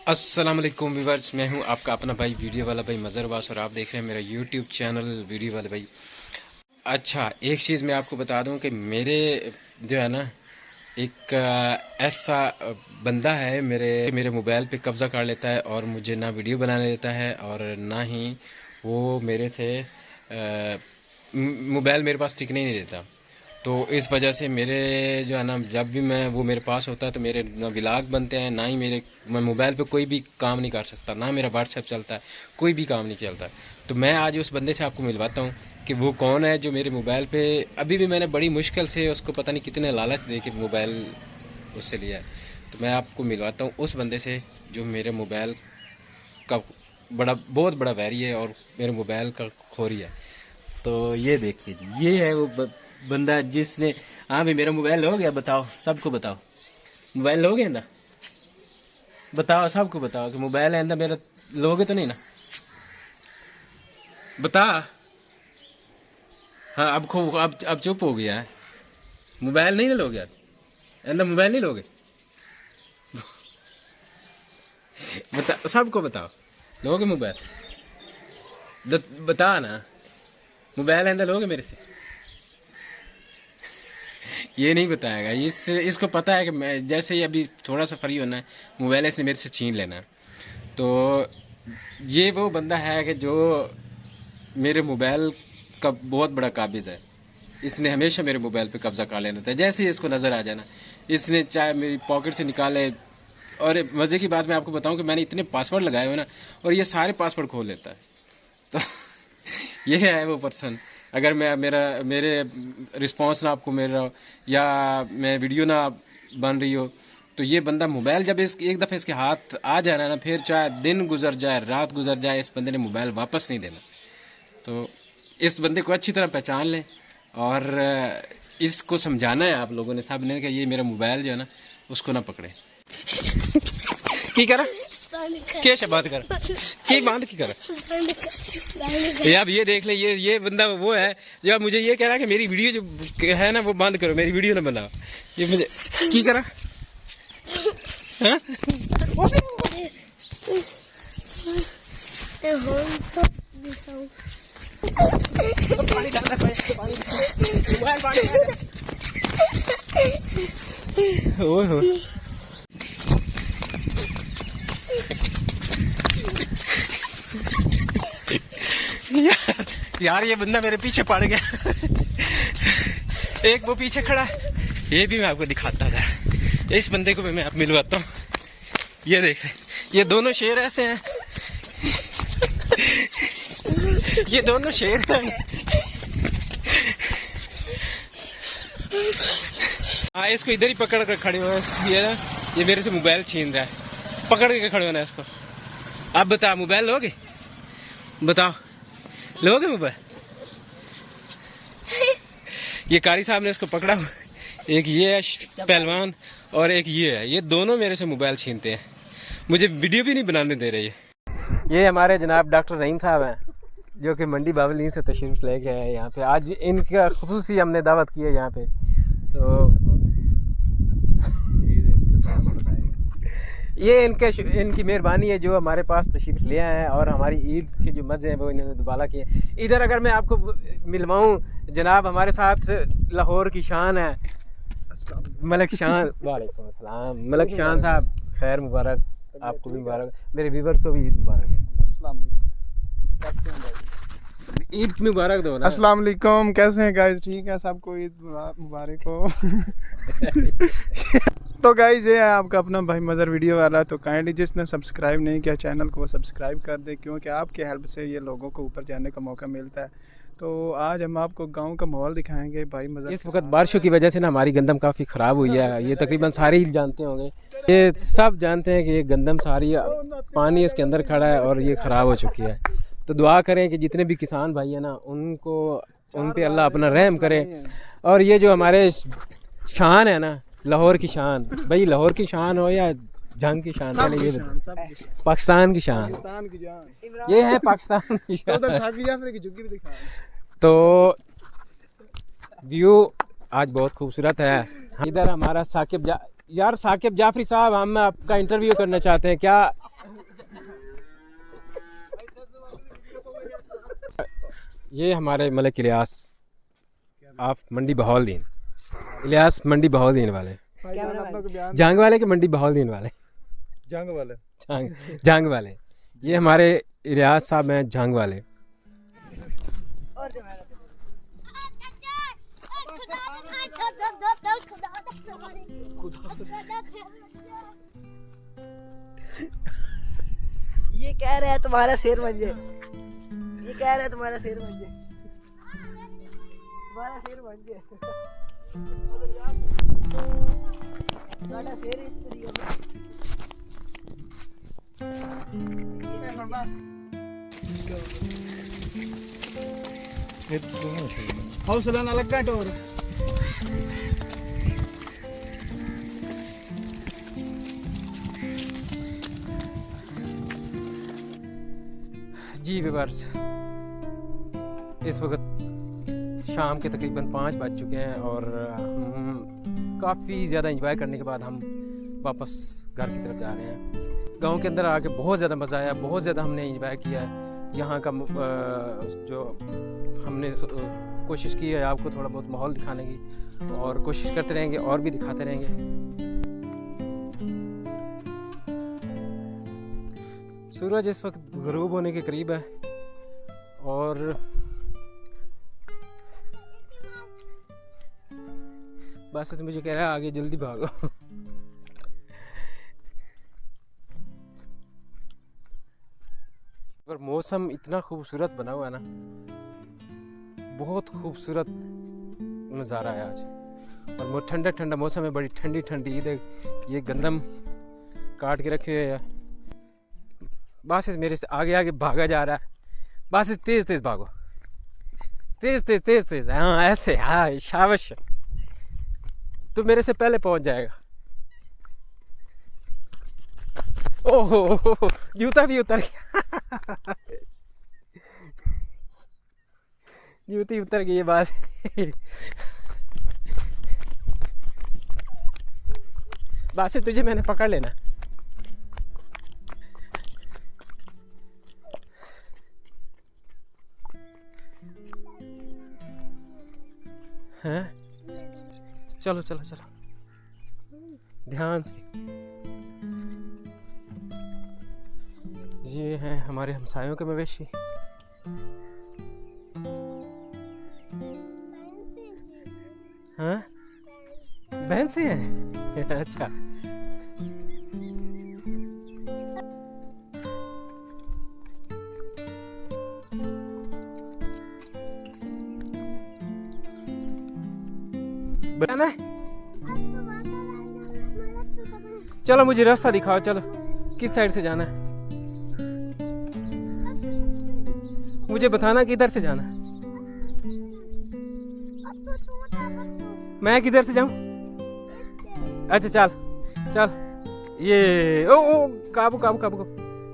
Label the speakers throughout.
Speaker 1: अस्सलाम वालेकुम व्यूअर्स, मैं हूं आपका अपना भाई वीडियो वाला भाई मज़रवास और आप देख रहे हैं मेरा यूट्यूब चैनल वीडियो वाला भाई। अच्छा, एक चीज़ मैं आपको बता दूं कि मेरे जो है ना एक ऐसा बंदा है मेरे मेरे मोबाइल पे कब्ज़ा कर लेता है और मुझे ना वीडियो बनाने देता है और ना ही वो मेरे से मोबाइल मेरे पास टिकने ही नहीं देता। तो इस वजह से मेरे जो है ना जब भी मैं वो मेरे पास होता है तो मेरे ना व्लॉग बनते हैं, ना ही मैं मोबाइल पे कोई भी काम नहीं कर सकता, ना मेरा व्हाट्सएप चलता है, कोई भी काम नहीं चलता। तो मैं आज उस बंदे से आपको मिलवाता हूँ कि वो कौन है जो मेरे मोबाइल पे अभी भी मैंने बड़ी मुश्किल से उसको पता नहीं कितने लालच दे के मोबाइल उससे लिया है। तो मैं आपको मिलवाता हूँ उस बंदे से जो मेरे मोबाइल का बहुत बड़ा वैरी है और मेरे मोबाइल का खोरी है। तो ये देखिए जी, ये है वो बंदा जिसने हाँ भाई मेरा मोबाइल हो गया, बताओ सबको बताओ मोबाइल हो गया ना, बताओ सबको बताओ कि मोबाइल है ना मेरा, लोगे तो नहीं ना, बता। हाँ अब चुप हो गया है, मोबाइल नहीं ना लोगे यार, ना मोबाइल नहीं लोगे, बता सबको बताओ, लोगे मोबाइल, बता ना, मोबाइल है ना लोगे मेरे से। ये नहीं बताएगा, इसको पता है कि मैं जैसे ही अभी थोड़ा सा फ्री होना है मोबाइल इसने मेरे से छीन लेना है। तो ये वो बंदा है कि जो मेरे मोबाइल का बहुत बड़ा काबिज है। इसने हमेशा मेरे मोबाइल पे कब्जा कर लेना था, जैसे ही इसको नज़र आ जाना इसने चाहे मेरी पॉकेट से निकाले। और मज़े की बात मैं आपको बताऊं कि मैंने इतने पासवर्ड लगाए हुए ना और ये सारे पासवर्ड खोल लेता है। तो ये है वो पर्सन। अगर मैं मेरे रिस्पांस ना आपको मिल रहा हो या मैं वीडियो ना बन रही हो तो ये बंदा मोबाइल जब एक दफ़े इसके हाथ आ जाए ना, फिर चाहे दिन गुजर जाए रात गुजर जाए इस बंदे ने मोबाइल वापस नहीं देना। तो इस बंदे को अच्छी तरह पहचान लें और इसको समझाना है आप लोगों ने सब ने कि ये मेरा मोबाइल जो है ना उसको ना पकड़े। की करा क्या बात कर की बात की कर अब ये देख ले, ये बंदा वो है जो अब मुझे ये कह रहा है कि मेरी वीडियो जो है ना वो बंद करो, मेरी वीडियो ना बनाओ। ये मुझे की करा हाँ? ओए हो यार ये बंदा मेरे पीछे पड़ गया। एक वो पीछे खड़ा है, ये भी मैं आपको दिखाता था। इस बंदे को मैं आप मिलवाता हूँ। ये देख रहे, ये दोनों शेर ऐसे हैं, ये दोनों शेर हैं। हाँ, इसको इधर ही पकड़ कर खड़े हो, ये मेरे से मोबाइल छीन रहा है, पकड़ के खड़े होना इसको। अब बता मोबाइल लोगे, बताओ लोगे मोबाइल। ये कारी साहब ने इसको पकड़ा, एक ये है पहलवान और एक ये है, ये दोनों मेरे से मोबाइल छीनते हैं, मुझे वीडियो भी नहीं बनाने दे रहे। ये हमारे जनाब डॉक्टर रहीम साहब हैं जो कि मंडी बावली से तशरीफ लेके आए यहाँ पे। आज इनका खुसूसी हमने दावत की है यहाँ पे। तो ये इनकी मेहरबानी है जो हमारे पास तशरीफ ले आए हैं और हमारी ईद के जो मज़े हैं वो इन्होंने दुबारा किए। इधर अगर मैं आपको मिलवाऊँ, जनाब हमारे साथ लाहौर की शान है मलक शान। वालेकुम अस्सलाम मलक शान साहब, खैर मुबारक, आपको भी मुबारक, मेरे व्यूवर्स को भी ईद मुबारक है।
Speaker 2: अस्सलाम वालेकुम, कैसे हैं भाई?
Speaker 1: ईद मुबारक दो ना।
Speaker 2: अस्सलाम वालेकुम, कैसे हैं गाइस? ठीक है, सबको ईद मुबारक हो। तो गाइस ये है आपका अपना भाई मज़र वीडियो वाला। तो काइंडली जिसने सब्सक्राइब नहीं किया चैनल को वो सब्सक्राइब कर दे, क्योंकि आपके हेल्प से ये लोगों को ऊपर जाने का मौका मिलता है। तो आज हम आपको गांव का माहौल दिखाएंगे भाई मज़र।
Speaker 1: इस वक्त बारिशों की वजह से ना हमारी गंदम काफ़ी ख़राब हुई है, ये तकरीबन सारे ही जानते होंगे, ये सब जानते हैं कि ये गंदम सारी पानी इसके अंदर खड़ा है और ये ख़राब हो चुकी है। तो दुआ करें कि जितने भी किसान भाई हैं ना उनको उन पे अल्लाह अपना रहम करे। और ये जो हमारे शान है ना, लाहौर की शान, भाई लाहौर की शान हो या जंग की शान, पहले ये पाकिस्तान की शान, ये है पाकिस्तान की शान। तो व्यू आज बहुत खूबसूरत है। इधर हमारा साकिब यार साकिब जाफरी साहब, हम आपका इंटरव्यू करना चाहते हैं, क्या ये हमारे मलिक इलियास आप मंडी बहाउद्दीन, इलियास मंडी बहाउद्दीन वाले, जंग वाले के मंडी बहाउद्दीन वाले, जंग वाले। ये हमारे इलियास साहब हैं जंग वाले।
Speaker 3: ये कह रहे हैं तुम्हारा शेर बन जाए, ये कह रहे हैं तुम्हारा शेर बन जाए, तुम्हारा शेर बन जाए, तुम्हारा शेर इस तरीके
Speaker 2: हौसला ना लगा टोर।
Speaker 1: जी व्यूअर्स, इस वक्त शाम के तकरीबन 5 बज चुके हैं और हम काफ़ी ज़्यादा एंजॉय करने के बाद हम वापस घर की तरफ जा रहे हैं। गांव के अंदर आके बहुत ज़्यादा मज़ा आया, बहुत ज़्यादा हमने एंजॉय किया है। यहाँ का जो हमने कोशिश की है आपको थोड़ा बहुत माहौल दिखाने की, और कोशिश करते रहेंगे और भी दिखाते रहेंगे। सूरज इस वक्त ग़ुरूब होने के करीब है और बस मुझे कह रहा है आगे जल्दी भागो। पर मौसम इतना खूबसूरत बना हुआ है ना, बहुत खूबसूरत नज़ारा है आज। और ठंडा ठंडा मौसम है, बड़ी ठंडी ठंडी। ये गंदम काट के रखे हुए है। बस मेरे से आगे आगे भागा जा रहा है। बस तेज तेज भागो, तेज तेज तेज तेज। हाँ ऐसे, हाँ शाबाश, तू मेरे से पहले पहुंच जाएगा। ओहो जूता भी उतर गया। जूती उतर गई है बस। बस तुझे मैंने पकड़ लेना। हैं? चलो चलो चलो ध्यान से। ये हैं हमारे हमसायों के मवेशी। हाँ बहन से हैं। अच्छा बताना है। चलो मुझे रास्ता दिखाओ, चलो किस साइड से जाना है मुझे बताना, किधर से जाना है। मैं किधर से जाऊं? अच्छा चल चल। ये ओ काबू काबू काबू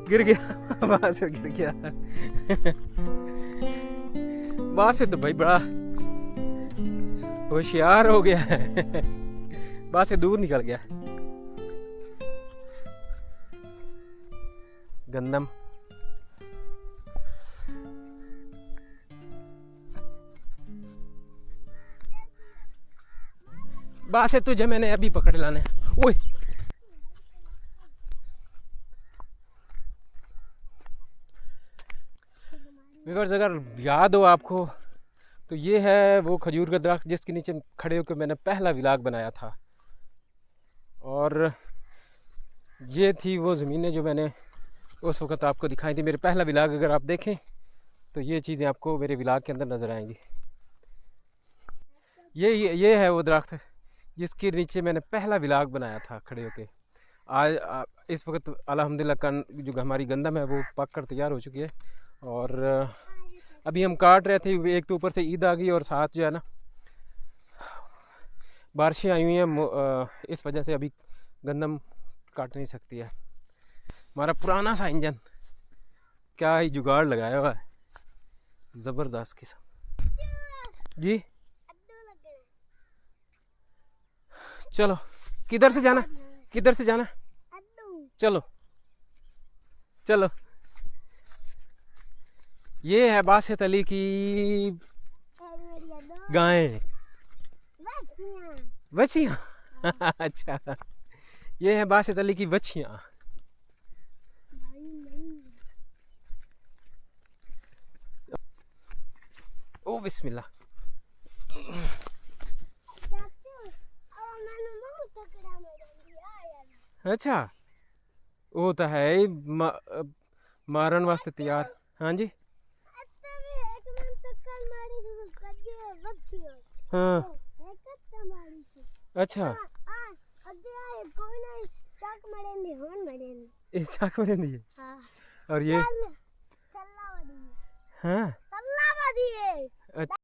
Speaker 1: गिर गया। वहां से गिर गया। वहां से तो भाई बड़ा होशियार हो गया है। वहां से दूर निकल गया। गंदम बस तुझे मैंने अभी पकड़ लाना है। ओए अगर याद हो आपको तो ये है वो खजूर का दरख्त जिसके नीचे खड़े होकर मैंने पहला व्लॉग बनाया था। और ये थी वो ज़मीनें जो मैंने उस वक़्त आपको दिखाई थी। मेरे पहला व्लॉग अगर आप देखें तो ये चीज़ें आपको मेरे व्लॉग के अंदर नज़र आएंगी। ये है वो दरख्त जिसके नीचे मैंने पहला व्लॉग बनाया था खड़े होके। आज इस वक्त अल्हम्दुलिल्लाह जो हमारी गंदम है वो पक कर तैयार हो चुकी है। और अभी हम काट रहे थे। एक तो ऊपर से ईद आ गई और साथ जो है ना बारिशें आई हुई हैं, इस वजह से अभी गंदम काट नहीं सकती है। हमारा पुराना सा इंजन क्या ही जुगाड़ लगाया हुआ है, ज़बरदस्त किस्म। जी चलो किधर से जाना, किधर से जाना, चलो चलो ये है बासित अली की गायें, बच्चियाँ। अच्छा, ये है बासित अली की बच्चियाँ। ओ बिस्मिल्लाह। अच्छा, वो तो है ही मारन वास्ते तैयार। हाँ जी, हाँ, अच्छा, चाक मरेंदी है। और ये हाँ, अच्छा।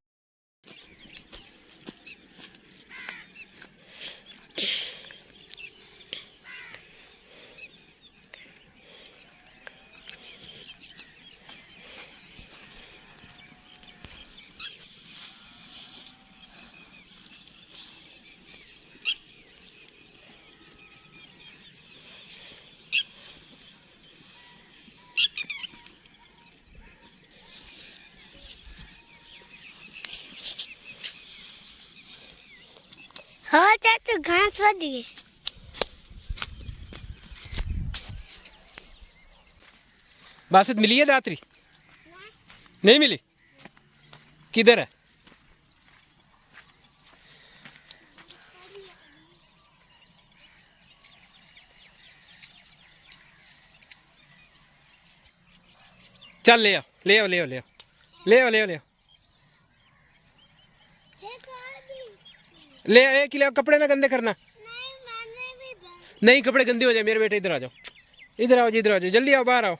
Speaker 4: हाँ चाचू, घास बच गई।
Speaker 1: बासित मिली है दात्री? नहीं मिली? किधर है? चल ले आओ, ले आओ, ले आओ, ले आओ, ले आओ, ले आओ, ले आओ, ले आओ। एक ले आओ, कपड़े ना गंदे करना। नहीं, कपड़े गंदे हो जाए मेरे बेटे। इधर आ जाओ, इधर आओ जी, इधर आ जाओ, जल्दी आओ, बाहर आओ।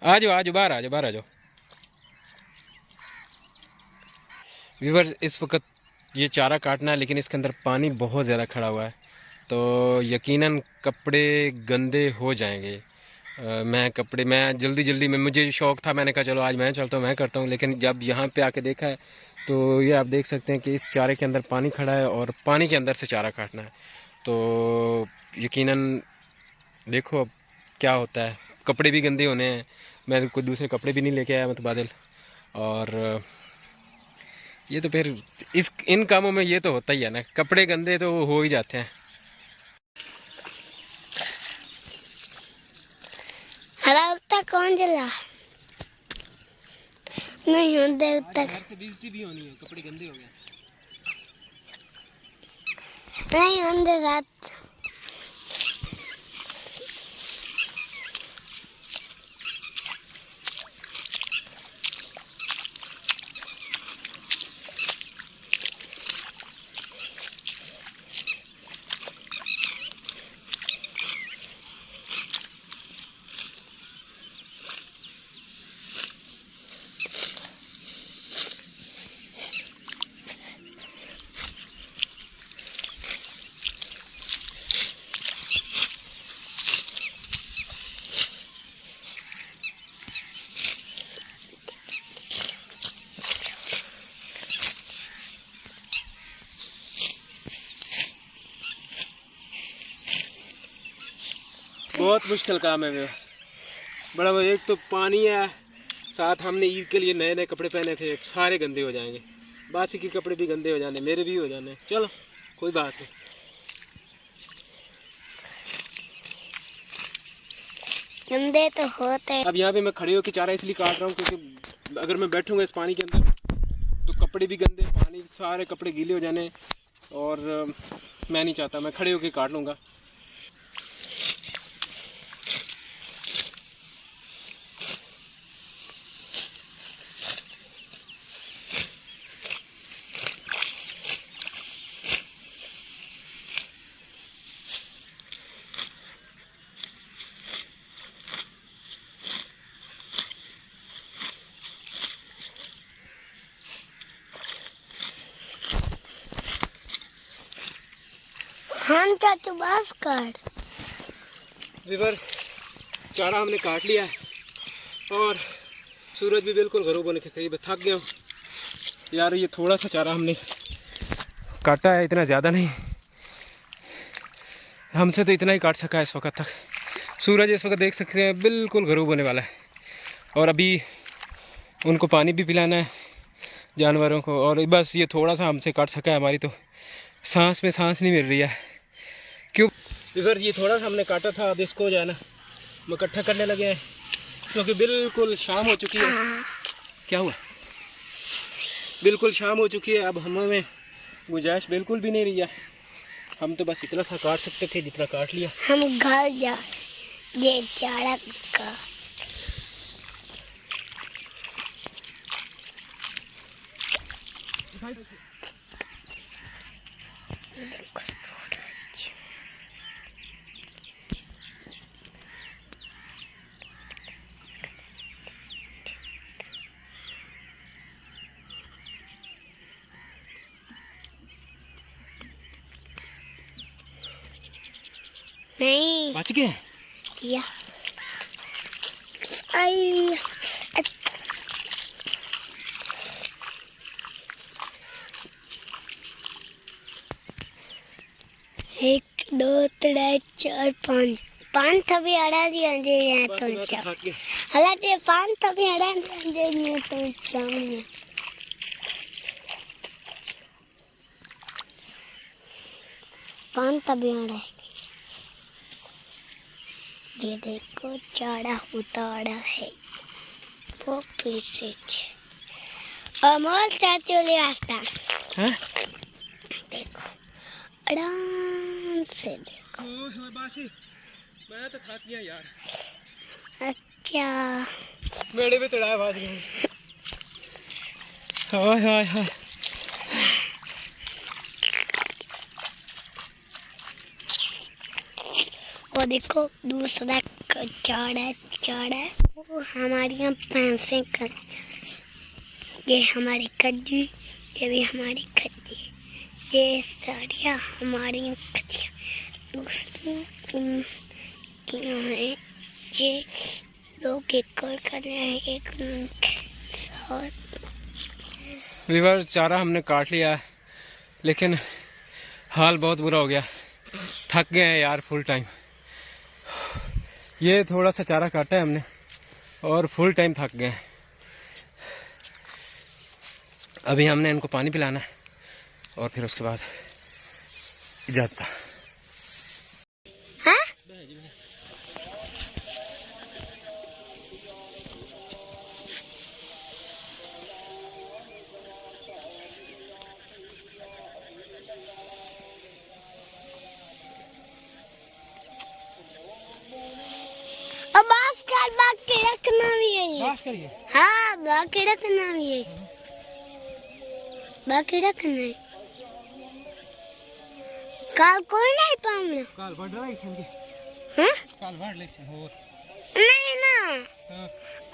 Speaker 1: आ जाओ, आ जाओ, बाहर आ जाओ, बाहर आ जाओ। व्यूअर्स, इस वक्त ये चारा काटना है, लेकिन इसके अंदर पानी बहुत ज़्यादा खड़ा हुआ है, तो यकीनन कपड़े गंदे हो जाएंगे। मैं जल्दी जल्दी में, मुझे शौक़ था, मैंने कहा चलो आज मैं चलता हूँ, मैं करता हूँ। लेकिन जब यहाँ पे आके देखा है तो ये आप देख सकते हैं कि इस चारे के अंदर पानी खड़ा है और पानी के अंदर से चारा काटना है। तो यकीनन देखो अब क्या होता है। कपड़े भी गंदे होने हैं, मैं कोई दूसरे कपड़े भी नहीं लेके आया मुतबादिल। और ये तो फिर इन कामों में ये तो होता ही है ना, कपड़े गंदे तो हो ही जाते हैं।
Speaker 4: हरा उत्ता कौन जला? नहीं होते उत्ता।
Speaker 1: घर से बेइज्जती भी होनी है, कपड़े गंदे हो गए।
Speaker 4: नहीं होते रात।
Speaker 1: बहुत मुश्किल काम है वे बड़ा। वो एक तो पानी है, साथ हमने ईद के लिए नए नए कपड़े पहने थे, सारे गंदे हो जाएंगे। बासी के कपड़े भी गंदे हो जाने, मेरे भी हो जाने। चलो कोई बात नहीं।
Speaker 4: गंदे तो होते।
Speaker 1: अब यहाँ पे मैं खड़े होकर चारा इसलिए काट रहा हूँ क्योंकि अगर मैं बैठूंगा इस पानी के अंदर तो कपड़े भी गंदे, पानी सारे कपड़े गीले हो जाने, और मैं नहीं चाहता। मैं खड़े होकर काट लूँगा।
Speaker 4: हाँ चाचू, बस काट।
Speaker 1: रिवर चारा हमने काट लिया है और सूरज भी बिल्कुल गरूब होने के करीब है। थक गया हूँ, यार ये थोड़ा सा चारा हमने काटा है, इतना ज़्यादा नहीं, हमसे तो इतना ही काट सका है इस वक्त तक। सूरज इस वक्त देख सकते हैं बिल्कुल गरूब होने वाला है, और अभी उनको पानी भी पिलाना है जानवरों को, और बस ये थोड़ा सा हमसे काट सका है। हमारी तो सांस में सांस नहीं मिल रही है। क्यों इधर ये थोड़ा सा हमने काटा था, अब इसको जो है ना हम इकट्ठा करने लगे हैं, क्योंकि बिल्कुल शाम हो चुकी है। क्या हुआ? बिल्कुल शाम हो चुकी है, अब हमें गुंजाइश बिल्कुल भी नहीं रही है। हम तो बस इतना सा काट सकते थे जितना काट लिया।
Speaker 4: हम घर जा ये चारा का नहीं
Speaker 1: बच गए।
Speaker 4: या आई 1 2 3 4 5 5 थभी अड़ा जी अंजे यहाँ तो चा हला ते 5 थभी अड़ा अंजे यहाँ तो चाऊंगी। पान तभी अड़ा ये देखो चारा उतारा है वो पीछे अमोल चाचू ले आता
Speaker 1: हैं?
Speaker 4: देखो आराम से देखो।
Speaker 1: मैं तो थक गया यार।
Speaker 4: अच्छा
Speaker 1: मेरे भी तड़ा आवाज गई। हाय हाय हाय।
Speaker 4: वो देखो दूसरा चारा चारा वो हमारी यहाँ भैंसें कर, ये हमारी खज्जी, ये भी हमारी खज्जी, ये सारियाँ हमारी खज्जियाँ। दूसरी की है ये लोग एक और कर रहे हैं एक
Speaker 1: रिवर चारा हमने काट लिया है, लेकिन हाल बहुत बुरा हो गया। थक गए हैं यार फुल टाइम। ये थोड़ा सा चारा काटा है हमने और फुल टाइम थक गए हैं। अभी हमने इनको पानी पिलाना है और फिर उसके बाद इजाजत।
Speaker 4: अब बाकी रखना भी है।
Speaker 1: करिए।
Speaker 4: हाँ बाकी रखना भी है, बाकी रखना है। काल कोई नहीं पाऊंगा।
Speaker 1: काल बढ़ रहा है खेल के।
Speaker 4: हाँ?
Speaker 1: काल बढ़ ले से हो।
Speaker 4: नहीं ना।
Speaker 1: हाँ।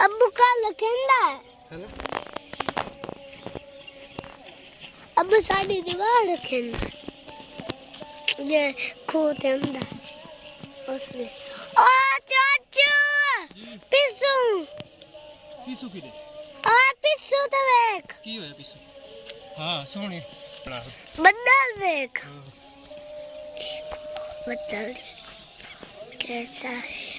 Speaker 4: अब काल रखेंदा है।
Speaker 1: चलो।
Speaker 4: अब साड़ी दीवार रखेंदा। ये खोते अंदर उसमें। ओ चाचू पिस्सू
Speaker 1: पीसू की दे।
Speaker 4: ओ पिस्सू तो देख
Speaker 1: की होया पीसू? हाँ सोने।
Speaker 4: बदल देख बदल कैसा है।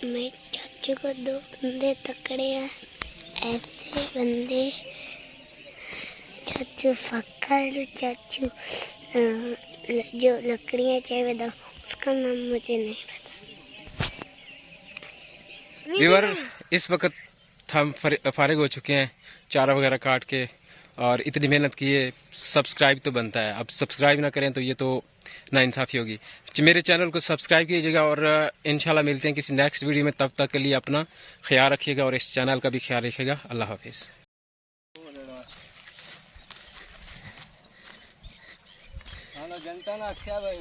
Speaker 4: मेरे चाचू को 2 बंदे पकड़े हैं, ऐसे बंदे। चाचू फक्कर, चाचू जो लकड़ियाँ चाहिए दो उसका नाम मुझे नहीं पता।
Speaker 1: रिवर इस वक्त हम फारिग हो चुके हैं चारा वगैरह काट के, और इतनी मेहनत की है। सब्सक्राइब तो बनता है, अब सब्सक्राइब ना करें तो ये तो नाइंसाफ़ी होगी। मेरे चैनल को सब्सक्राइब कीजिएगा और इंशाल्लाह मिलते हैं किसी नेक्स्ट वीडियो में। तब तक के लिए अपना ख्याल रखिएगा और इस चैनल का भी ख्याल रखिएगा। अल्लाह हाफिज़। जनता ना अच्छा भाई।